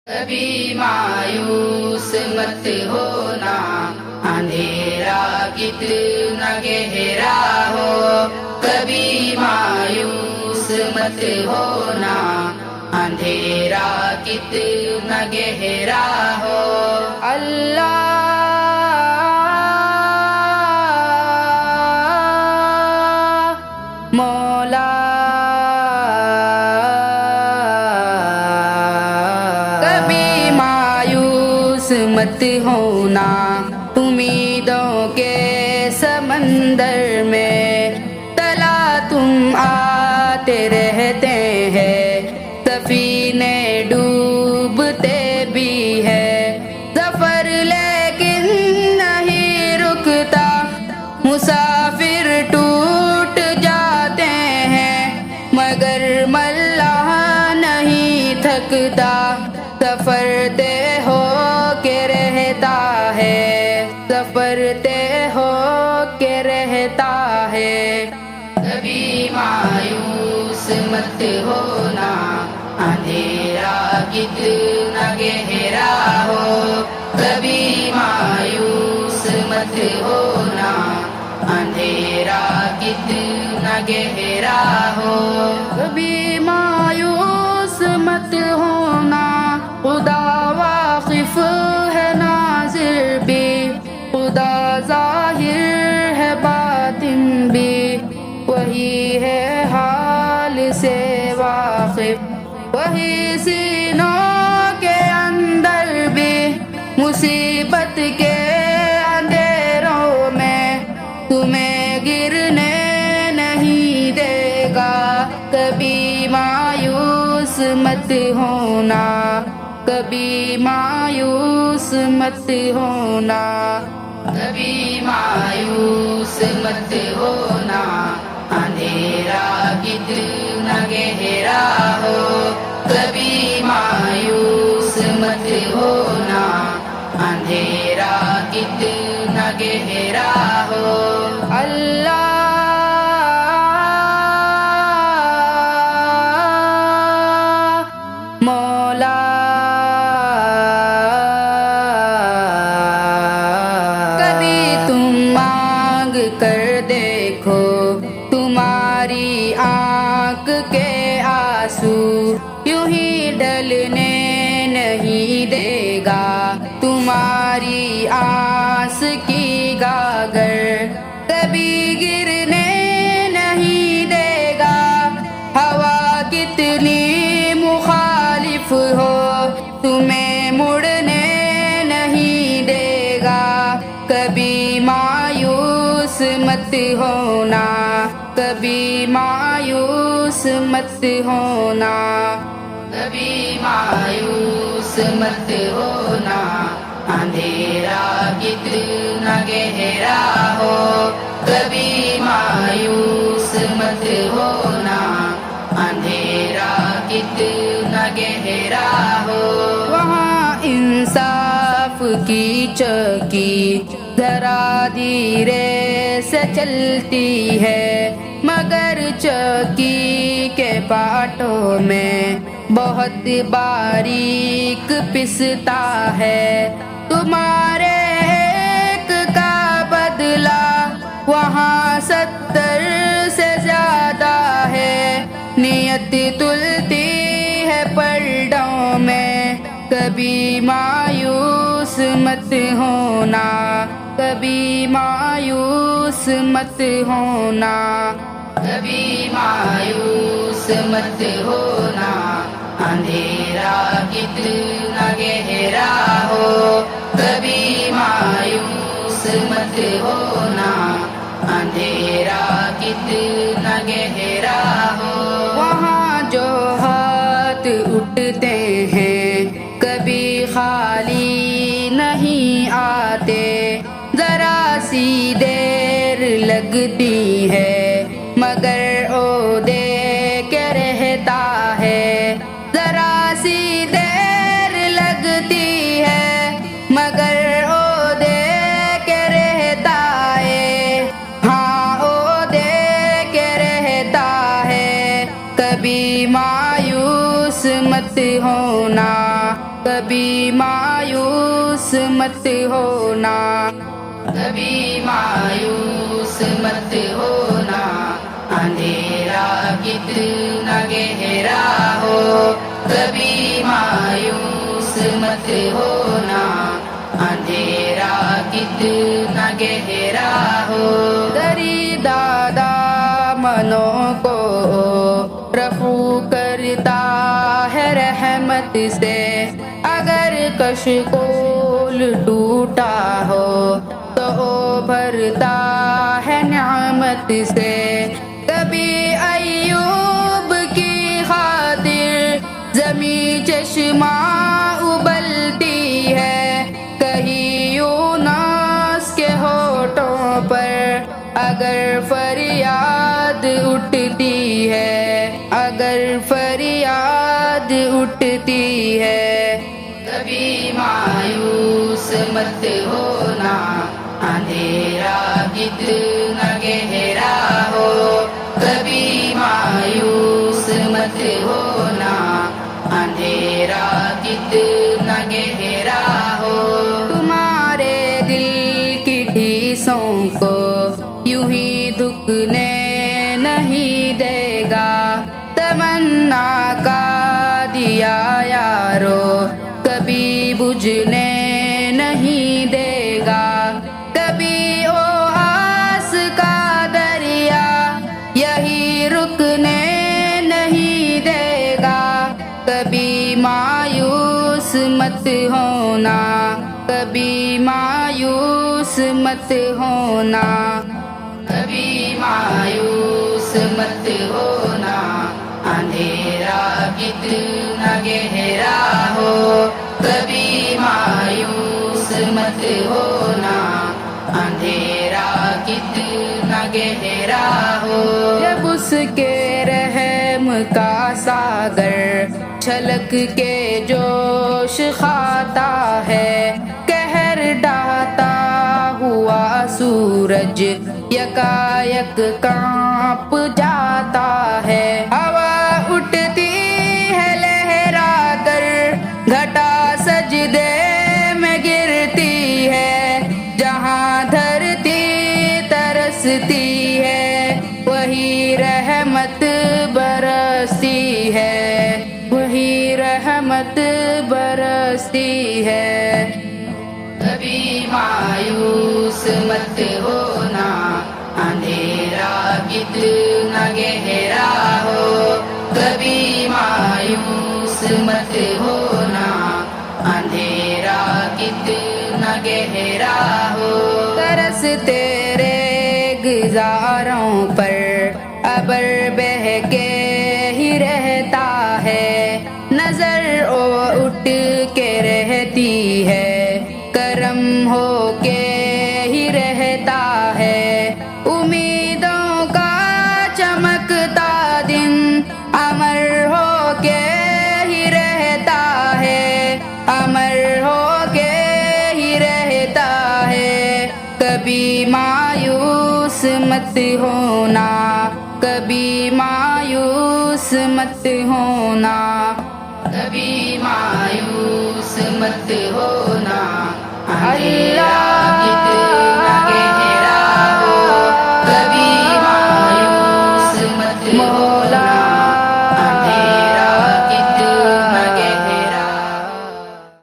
کبھی مایوس مت ہونا، اندھیرا کتنا گہرا ہو، کبھی مایوس مت ہونا، اندھیرا کتنا گہرا ہو۔ اللہ مولا کبھی مایوس مت ہونا، امیدوں کے سمندر میں تلا تم آتے رہتے ہیں، سفینے ڈوبتے بھی ہے، سفر لیکن نہیں رکتا، مسافر ٹوٹ جاتے ہیں مگر ملاح نہیں تھکتا، سفر طے ہو کے رہتا ہے، سفر طے ہو کے رہتا ہے۔ کبھی مایوس مت ہونا، اندھیرا کتنا گہرا ہو، کبھی مایوس مت ہونا، اندھیرا کتنا گہرا ہو۔ کبھی مایوس مت ہونا، خدا واقف ہے ناظر بھی، خدا ظاہر ہے باطن بھی، وہی ہے حال سے واقف، وہی سینوں کے اندر بھی، مصیبت کے اندھیروں میں تمہیں گرنے نہیں دے گا۔ کبھی مایوس مت ہونا، کبھی مایوس مت ہونا، کبھی مایوس مت ہونا، اندھیرا کتنا گہرا ہو، کبھی مایوس مت ہونا، اندھیرا کتنا گہرا ہو۔ اللہ مولا کبھی تم مانگ کر دیکھو، تمہاری آنکھ کے آنسو یوں ہی ڈلنے نہیں دے گا، تمہاری آس کی گاگر کبھی گرنے نہیں دے گا، ہوا کتنی مخالف ہو تمہیں مڑنے نہیں دے گا۔ کبھی مایوس مت ہونا، کبھی مایوس مت ہونا، کبھی مایوس مت ہونا، اندھیرا کتنا گہرا ہو، کبھی مایوس مت ہونا، اندھیرا کتنا گہرا ہو۔ وہاں انصاف کی چوکی ذرا دھیرے سے چلتی ہے، مگر چوکی کے پاٹوں میں بہت باریک پستا ہے، تمہارے ایک کا بدلہ وہاں 70 سے زیادہ ہے، نیت تلتی ہے پلڑوں میں، کبھی مایوس مت ہونا، کبھی مایوس مت ہونا، کبھی مایوس مت ہونا، اندھیرا کتنا گہرا ہو، کبھی مایوس مت ہونا، اندھیرا کتنا گہرا ہو۔ وہاں جو ہاتھ اٹھتے ہیں کبھی خالی نہیں آتے، ذرا سی دیر لگتی ہے مگر او دے کے رہتا ہے، ذرا سی دیر لگتی ہے مگر او دے کے رہتا ہے، ہاں او دے کے رہتا ہے۔ کبھی مایوس مت ہونا، کبھی مایوس مت ہونا، کبھی مایوس مت ہونا، اندھیرا کتنا گہرا ہو، کبھی مایوس مت ہونا، اندھیرا کتنا گہرا ہو۔ دریدہ دامنوں کو رفو کرتا ہے رحمت سے، اگر کشکول ٹوٹا ہو تو بھرتا ہے نعمت سے۔ کبھی ایوب کی خاطر زمیں چشمہ ابلتی ہے، کہیں یونس کے ہونٹوں پر اگر فریاد اٹھتی ہے، اگر فریاد اٹھتی ہے۔ کبھی مایوس مت ہونا، اندھیرا کتنا گہرا ہو، کبھی مایوس مت ہونا، اندھیرا کتنا گہرا ہو۔ تمہارے دل کی ٹھیسوں کو یوں ہی دھکنے نہیں دے گا، تمنا کا دیا یارو کبھی بجھنے نہیں دے گا، کبھی آس کا دریا یہی رکنے نہیں دے گا۔ کبھی مایوس مت ہونا، کبھی مایوس مت ہونا، کبھی مایوس مت ہونا، اندھیرا کتنا گہرا ہو، کبھی مایوس مت ہونا، اندھیرا کتنا گہرا ہو۔ جب اس کے رحم کا ساگر چھلک کے جوش کھاتا ہے، قہر ڈھاتا ہوا سورج یکایک کانپ جاتا ہے، ہوا اٹھتی ہے لہرا کر، گھٹا سجدے میں گرتی ہے، جہاں دھرتی ترستی ہے وہی رحمت برستی ہے، وہی رحمت برستی ہے۔ کبھی مایوس مت ہونا، اندھیرا کتنا گہرا ہو، کبھی مایوس مت ہونا، اندھیرا کتنا گہرا ہو۔ ترس تیرے گزاروں پر ابر بہہ کے ہی رہتا ہے، نظر اٹھ کے رہتی ہے، کرم ہو کے ہی رہتا ہے، امیدوں کا چمکتا دن امر ہو کے ہی رہتا ہے، امر ہو کے ہی رہتا ہے۔ کبھی مایوس مت ہونا، کبھی مایوس مت ہونا، کبھی مایوس مت ہونا، اللہ